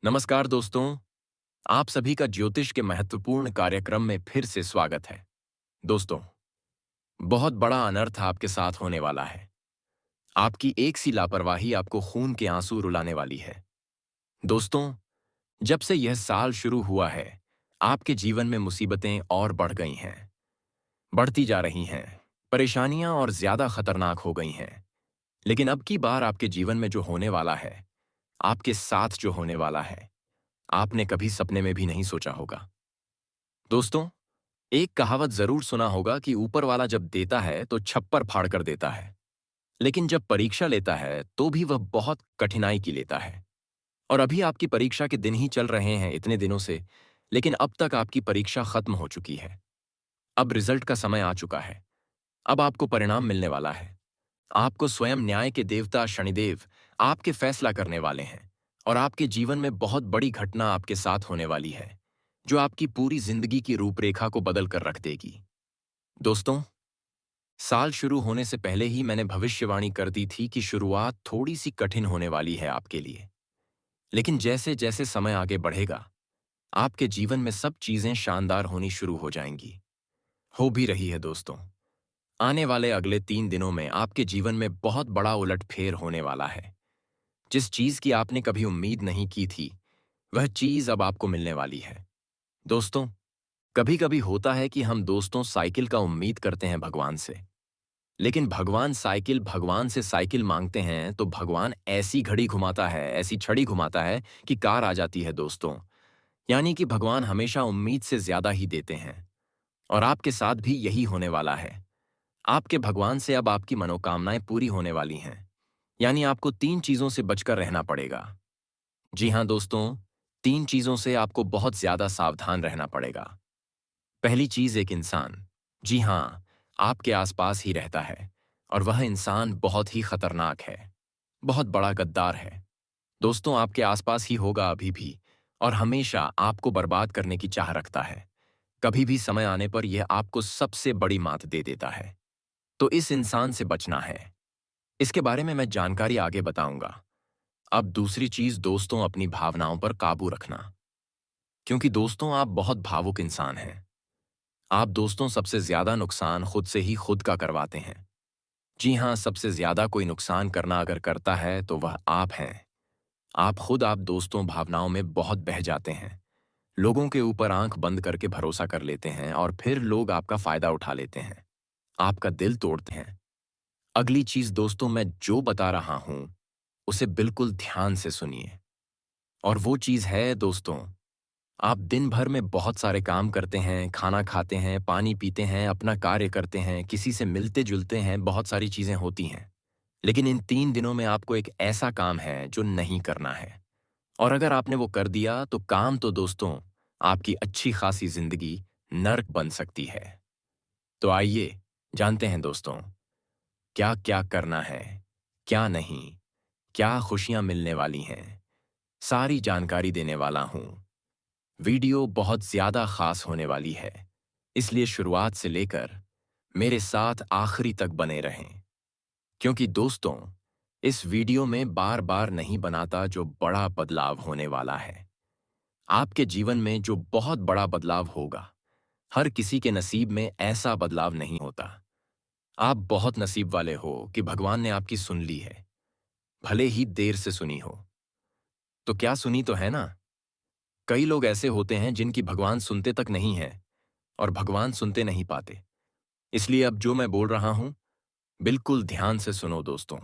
नमस्कार दोस्तों। आप सभी का ज्योतिष के महत्वपूर्ण कार्यक्रम में फिर से स्वागत है। दोस्तों, बहुत बड़ा अनर्थ आपके साथ होने वाला है। आपकी एक सी लापरवाही आपको खून के आंसू रुलाने वाली है। दोस्तों, जब से यह साल शुरू हुआ है, आपके जीवन में मुसीबतें और बढ़ गई हैं, बढ़ती जा रही हैं। परेशानियां और ज्यादा खतरनाक हो गई हैं। लेकिन अब की बार आपके जीवन में जो होने वाला है, आपके साथ जो होने वाला है, आपने कभी सपने में भी नहीं सोचा होगा। दोस्तों, एक कहावत जरूर सुना होगा कि ऊपर वाला जब देता है तो छप्पर फाड़ कर देता है, लेकिन जब परीक्षा लेता है तो भी वह बहुत कठिनाई की लेता है। और अभी आपकी परीक्षा के दिन ही चल रहे हैं इतने दिनों से, लेकिन अब तक आपकी परीक्षा खत्म हो चुकी है। अब रिजल्ट का समय आ चुका है। अब आपको परिणाम मिलने वाला है। आपको स्वयं न्याय के देवता शनिदेव आपके फैसला करने वाले हैं, और आपके जीवन में बहुत बड़ी घटना आपके साथ होने वाली है, जो आपकी पूरी जिंदगी की रूपरेखा को बदल कर रख देगी। दोस्तों, साल शुरू होने से पहले ही मैंने भविष्यवाणी कर दी थी कि शुरुआत थोड़ी सी कठिन होने वाली है आपके लिए। लेकिन जैसे जैसे समय आगे बढ़ेगा, आपके जीवन में सब चीजें शानदार होनी शुरू हो जाएंगी। हो भी रही है दोस्तों। आने वाले अगले 3 दिनों में आपके जीवन में बहुत बड़ा उलटफेर होने वाला है। जिस चीज की आपने कभी उम्मीद नहीं की थी, वह चीज अब आपको मिलने वाली है। दोस्तों, कभी कभी होता है कि हम दोस्तों साइकिल का उम्मीद करते हैं भगवान से। लेकिन भगवान से साइकिल मांगते हैं तो भगवान ऐसी घड़ी घुमाता है, ऐसी छड़ी घुमाता है कि कार आ जाती है दोस्तों। यानी कि भगवान हमेशा उम्मीद से ज्यादा ही देते हैं। और आपके साथ भी यही होने वाला है। आपके भगवान से अब आपकी मनोकामनाएं पूरी होने वाली हैं। यानी आपको 3 चीजों से बचकर रहना पड़ेगा। जी हाँ दोस्तों, 3 चीजों से आपको बहुत ज्यादा सावधान रहना पड़ेगा। पहली चीज, एक इंसान, जी हाँ, आपके आसपास ही रहता है, और वह इंसान बहुत ही खतरनाक है, बहुत बड़ा गद्दार है। दोस्तों, आपके आसपास ही होगा अभी भी, और हमेशा आपको बर्बाद करने की चाह रखता है। कभी भी समय आने पर यह आपको सबसे बड़ी मात दे देता है। तो इस इंसान से बचना है। इसके बारे में मैं जानकारी आगे बताऊंगा। अब दूसरी चीज दोस्तों, अपनी भावनाओं पर काबू रखना। क्योंकि दोस्तों, आप बहुत भावुक इंसान हैं। आप दोस्तों सबसे ज्यादा नुकसान खुद से ही खुद का करवाते हैं। जी हाँ, सबसे ज्यादा कोई नुकसान करना अगर करता है तो वह आप हैं। आप दोस्तों भावनाओं में बहुत बह जाते हैं। लोगों के ऊपर आंख बंद करके भरोसा कर लेते हैं, और फिर लोग आपका फायदा उठा लेते हैं, आपका दिल तोड़ते हैं। अगली चीज दोस्तों, मैं जो बता रहा हूं उसे बिल्कुल ध्यान से सुनिए। और वो चीज है दोस्तों, आप दिन भर में बहुत सारे काम करते हैं, खाना खाते हैं, पानी पीते हैं, अपना कार्य करते हैं, किसी से मिलते जुलते हैं, बहुत सारी चीजें होती हैं। लेकिन इन 3 दिनों में आपको एक ऐसा काम है जो नहीं करना है। और अगर आपने वो कर दिया तो काम तो दोस्तों, आपकी अच्छी खासी जिंदगी नर्क बन सकती है। तो आइए जानते हैं दोस्तों, क्या क्या करना है, क्या नहीं, क्या खुशियां मिलने वाली हैं। सारी जानकारी देने वाला हूं। वीडियो बहुत ज्यादा खास होने वाली है, इसलिए शुरुआत से लेकर मेरे साथ आखिरी तक बने रहें। क्योंकि दोस्तों, इस वीडियो में बार बार नहीं बनाता जो बड़ा बदलाव होने वाला है। आपके जीवन में जो बहुत बड़ा बदलाव होगा, हर किसी के नसीब में ऐसा बदलाव नहीं होता। आप बहुत नसीब वाले हो कि भगवान ने आपकी सुन ली है, भले ही देर से सुनी हो। तो क्या सुनी तो है ना? कई लोग ऐसे होते हैं जिनकी भगवान सुनते तक नहीं है, और भगवान सुनते नहीं पाते। इसलिए अब जो मैं बोल रहा हूं, बिल्कुल ध्यान से सुनो दोस्तों।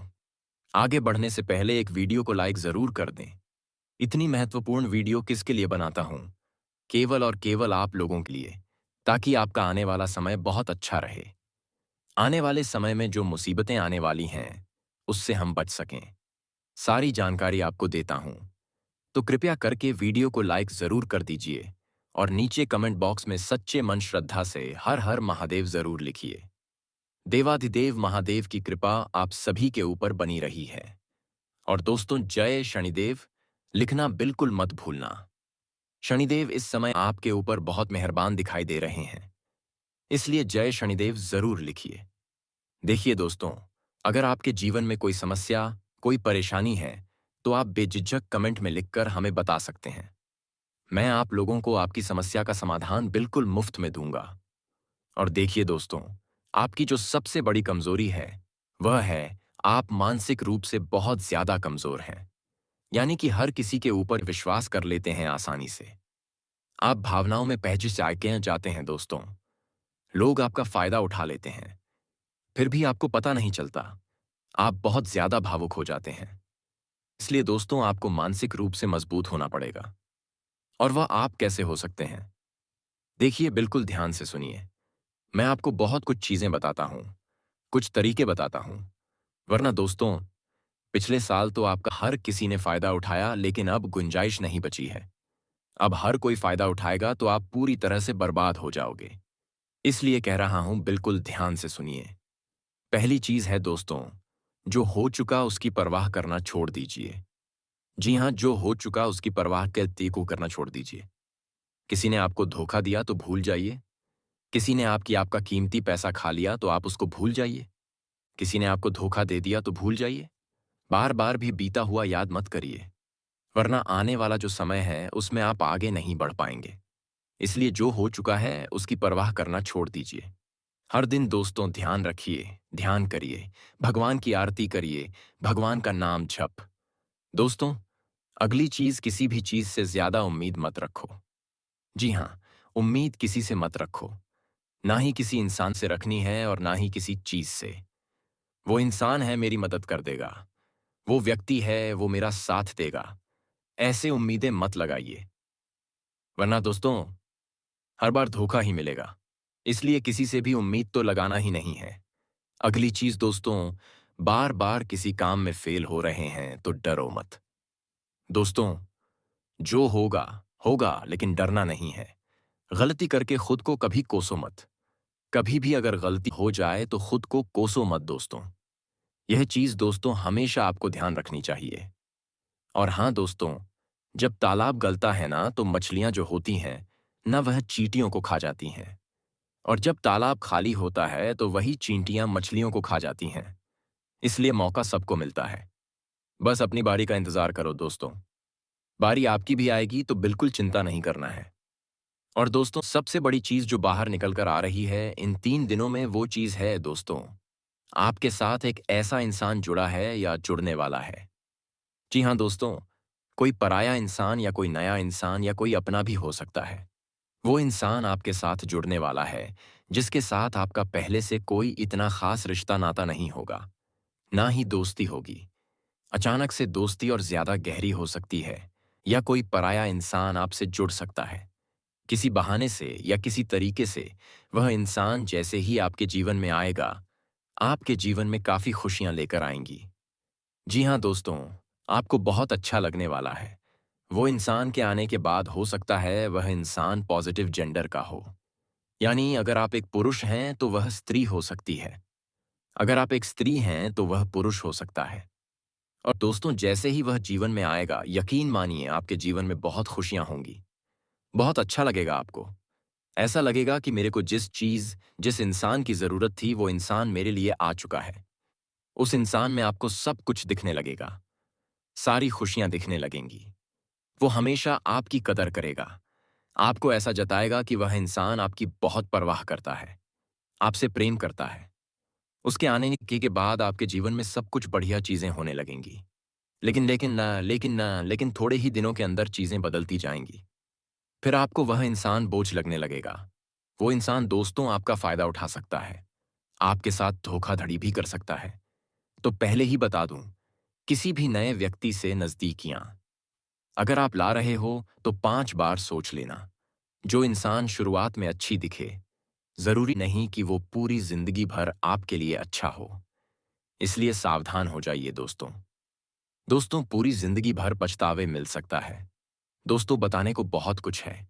आगे बढ़ने से पहले एक वीडियो को लाइक जरूर कर दें। इतनी महत्वपूर्ण वीडियो किसके लिए बनाता हूं? केवल और केवल आप लोगों के लिए, ताकि आपका आने वाला समय बहुत अच्छा रहे। आने वाले समय में जो मुसीबतें आने वाली हैं, उससे हम बच सकें। सारी जानकारी आपको देता हूं। तो कृपया करके वीडियो को लाइक जरूर कर दीजिए, और नीचे कमेंट बॉक्स में सच्चे मन श्रद्धा से हर हर महादेव जरूर लिखिए। देवाधिदेव महादेव की कृपा आप सभी के ऊपर बनी रही है। और दोस्तों, जय शनिदेव लिखना बिल्कुल मत भूलना। शनिदेव इस समय आपके ऊपर बहुत मेहरबान दिखाई दे रहे हैं, इसलिए जय शनिदेव जरूर लिखिए। देखिए दोस्तों, अगर आपके जीवन में कोई समस्या, कोई परेशानी है, तो आप बेझिझक कमेंट में लिखकर हमें बता सकते हैं। मैं आप लोगों को आपकी समस्या का समाधान बिल्कुल मुफ्त में दूंगा। और देखिए दोस्तों, आपकी जो सबसे बड़ी कमजोरी है, वह है आप मानसिक रूप से बहुत ज्यादा कमजोर हैं। यानी कि हर किसी के ऊपर विश्वास कर लेते हैं आसानी से। आप भावनाओं में पहच जाते हैं दोस्तों। लोग आपका फायदा उठा लेते हैं, फिर भी आपको पता नहीं चलता। आप बहुत ज्यादा भावुक हो जाते हैं। इसलिए दोस्तों, आपको मानसिक रूप से मजबूत होना पड़ेगा। और वह आप कैसे हो सकते हैं? देखिए, बिल्कुल ध्यान से सुनिए। मैं आपको बहुत कुछ चीजें बताता हूं, कुछ तरीके बताता हूं। वरना दोस्तों, पिछले साल तो आपका हर किसी ने फायदा उठाया, लेकिन अब गुंजाइश नहीं बची है। अब हर कोई फायदा उठाएगा तो आप पूरी तरह से बर्बाद हो जाओगे। इसलिए कह रहा हूं, बिल्कुल ध्यान से सुनिए। पहली चीज है दोस्तों, जो हो चुका उसकी परवाह करना छोड़ दीजिए। जी हां, जो हो चुका उसकी परवाह करते को करना छोड़ दीजिए। किसी ने आपको धोखा दिया तो भूल जाइए। किसी ने आपका कीमती पैसा खा लिया तो आप उसको भूल जाइए। किसी ने आपको धोखा दे दिया तो भूल जाइए। बार बार भी बीता हुआ याद मत करिए, वरना आने वाला जो समय है उसमें आप आगे नहीं बढ़ पाएंगे। इसलिए जो हो चुका है उसकी परवाह करना छोड़ दीजिए। हर दिन दोस्तों ध्यान रखिए, ध्यान करिए, भगवान की आरती करिए, भगवान का नाम जप। दोस्तों, अगली चीज, किसी भी चीज से ज्यादा उम्मीद मत रखो। जी हां, उम्मीद किसी से मत रखो। ना ही किसी इंसान से रखनी है और ना ही किसी चीज से। वो इंसान है, मेरी मदद कर देगा। वो व्यक्ति है, वो मेरा साथ देगा। ऐसे उम्मीदें मत लगाइए, वरना दोस्तों हर बार धोखा ही मिलेगा। इसलिए किसी से भी उम्मीद तो लगाना ही नहीं है। अगली चीज दोस्तों, बार बार किसी काम में फेल हो रहे हैं तो डरो मत। दोस्तों, जो होगा होगा, लेकिन डरना नहीं है। गलती करके खुद को कभी कोसो मत। कभी भी अगर गलती हो जाए तो खुद को कोसो मत दोस्तों। यह चीज दोस्तों हमेशा आपको ध्यान रखनी चाहिए। और हाँ दोस्तों, जब तालाब गलता है ना, तो मछलियां जो होती हैं ना, वह चींटियों को खा जाती हैं। और जब तालाब खाली होता है तो वही चींटियां मछलियों को खा जाती हैं। इसलिए मौका सबको मिलता है। बस अपनी बारी का इंतजार करो दोस्तों। बारी आपकी भी आएगी, तो बिल्कुल चिंता नहीं करना है। और दोस्तों, सबसे बड़ी चीज जो बाहर निकल कर आ रही है इन 3 दिनों में, वो चीज है दोस्तों, आपके साथ एक ऐसा इंसान जुड़ा है या जुड़ने वाला है। जी हाँ दोस्तों, कोई पराया इंसान या कोई नया इंसान या कोई अपना भी हो सकता है। वो इंसान आपके साथ जुड़ने वाला है, जिसके साथ आपका पहले से कोई इतना खास रिश्ता नाता नहीं होगा, ना ही दोस्ती होगी। अचानक से दोस्ती और ज्यादा गहरी हो सकती है, या कोई पराया इंसान आपसे जुड़ सकता है। किसी बहाने से या किसी तरीके से वह इंसान जैसे ही आपके जीवन में आएगा, आपके जीवन में काफी खुशियां लेकर आएंगी। जी हाँ दोस्तों, आपको बहुत अच्छा लगने वाला है। वो इंसान के आने के बाद हो सकता है वह इंसान पॉजिटिव जेंडर का हो। यानी अगर आप एक पुरुष हैं तो वह स्त्री हो सकती है। अगर आप एक स्त्री हैं तो वह पुरुष हो सकता है। और दोस्तों, जैसे ही वह जीवन में आएगा, यकीन मानिए आपके जीवन में बहुत खुशियां होंगी। बहुत अच्छा लगेगा आपको। ऐसा लगेगा कि मेरे को जिस इंसान की जरूरत थी, वो इंसान मेरे लिए आ चुका है। उस इंसान में आपको सब कुछ दिखने लगेगा। सारी खुशियां दिखने लगेंगी। वो हमेशा आपकी कदर करेगा। आपको ऐसा जताएगा कि वह इंसान आपकी बहुत परवाह करता है, आपसे प्रेम करता है। उसके आने के बाद आपके जीवन में सब कुछ बढ़िया चीजें होने लगेंगी। लेकिन थोड़े ही दिनों के अंदर चीजें बदलती जाएंगी। फिर आपको वह इंसान बोझ लगने लगेगा। वो इंसान दोस्तों आपका फायदा उठा सकता है, आपके साथ धोखाधड़ी भी कर सकता है। तो पहले ही बता दूं, किसी भी नए व्यक्ति से नजदीकियां अगर आप ला रहे हो तो 5 बार सोच लेना। जो इंसान शुरुआत में अच्छी दिखे, जरूरी नहीं कि वो पूरी जिंदगी भर आपके लिए अच्छा हो। इसलिए सावधान हो जाइए दोस्तों। दोस्तों, पूरी जिंदगी भर पछतावे मिल सकता है। दोस्तों, बताने को बहुत कुछ है,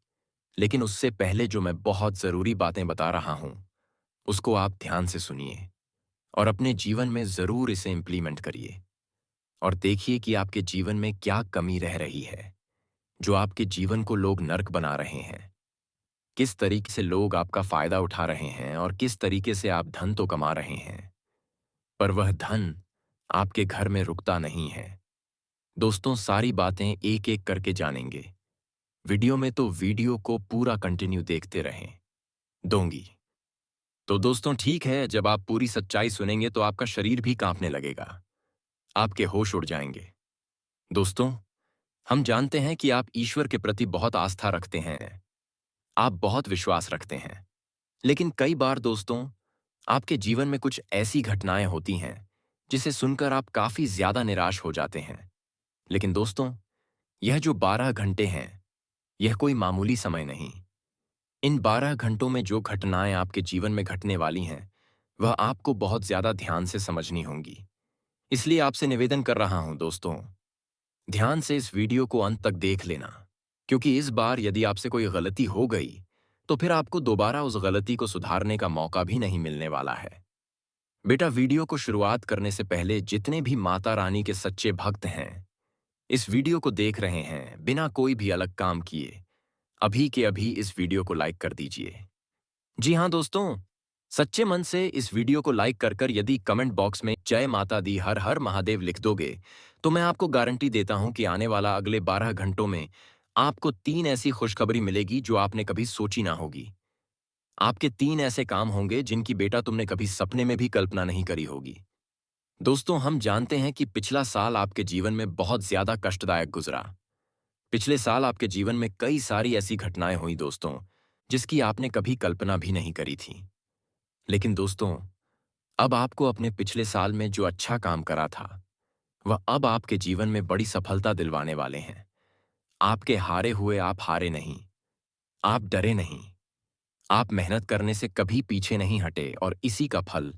लेकिन उससे पहले जो मैं बहुत जरूरी बातें बता रहा हूं, उसको आप ध्यान से सुनिए और अपने जीवन में जरूर इसे इम्प्लीमेंट करिए। और देखिए कि आपके जीवन में क्या कमी रह रही है, जो आपके जीवन को लोग नर्क बना रहे हैं। किस तरीके से लोग आपका फायदा उठा रहे हैं और किस तरीके से आप धन तो कमा रहे हैं, पर वह धन आपके घर में रुकता नहीं है। दोस्तों, सारी बातें एक एक करके जानेंगे। वीडियो में तो वीडियो को पूरा कंटिन्यू देखते रहें। दोंगी। तो दोस्तों, ठीक है, जब आप पूरी सच्चाई सुनेंगे तो आपका शरीर भी कांपने लगेगा। आपके होश उड़ जाएंगे। दोस्तों, हम जानते हैं कि आप ईश्वर के प्रति बहुत आस्था रखते हैं। आप बहुत विश्वास रखते हैं। लेकिन कई बार दोस्तों, आपके जीवन में कुछ ऐसी घटनाएं होती हैं जिसे सुनकर आप काफी ज्यादा निराश हो जाते हैं। लेकिन दोस्तों, यह जो 12 घंटे हैं, यह कोई मामूली समय नहीं। इन 12 घंटों में जो घटनाएं आपके जीवन में घटने वाली हैं, वह आपको बहुत ज्यादा ध्यान से समझनी होंगी। इसलिए आपसे निवेदन कर रहा हूं दोस्तों, ध्यान से इस वीडियो को अंत तक देख लेना, क्योंकि इस बार यदि आपसे कोई गलती हो गई, तो फिर आपको दोबारा उस गलती को सुधारने का मौका भी नहीं मिलने वाला है। बेटा, वीडियो को शुरुआत करने से पहले जितने भी माता रानी के सच्चे भक्त हैं, इस वीडियो को देख रहे हैं बिना कोई भी अलग काम किए, अभी के अभी इस वीडियो को लाइक कर दीजिए। जी हाँ दोस्तों, सच्चे मन से इस वीडियो को लाइक कर कर यदि कमेंट बॉक्स में जय माता दी हर हर महादेव लिख दोगे, तो मैं आपको गारंटी देता हूं कि आने वाला अगले 12 घंटों में आपको 3 ऐसी खुशखबरी मिलेगी जो आपने कभी सोची ना होगी। आपके 3 ऐसे काम होंगे जिनकी बेटा तुमने कभी सपने में भी कल्पना नहीं करी होगी। दोस्तों, हम जानते हैं कि पिछला साल आपके जीवन में बहुत ज्यादा कष्टदायक गुजरा। पिछले साल आपके जीवन में कई सारी ऐसी घटनाएं हुई दोस्तों, जिसकी आपने कभी कल्पना भी नहीं करी थी। लेकिन दोस्तों, अब आपको अपने पिछले साल में जो अच्छा काम करा था, वह अब आपके जीवन में बड़ी सफलता दिलवाने वाले हैं। आपके हारे हुए आप हारे नहीं, आप डरे नहीं, आप मेहनत करने से कभी पीछे नहीं हटे और इसी का फल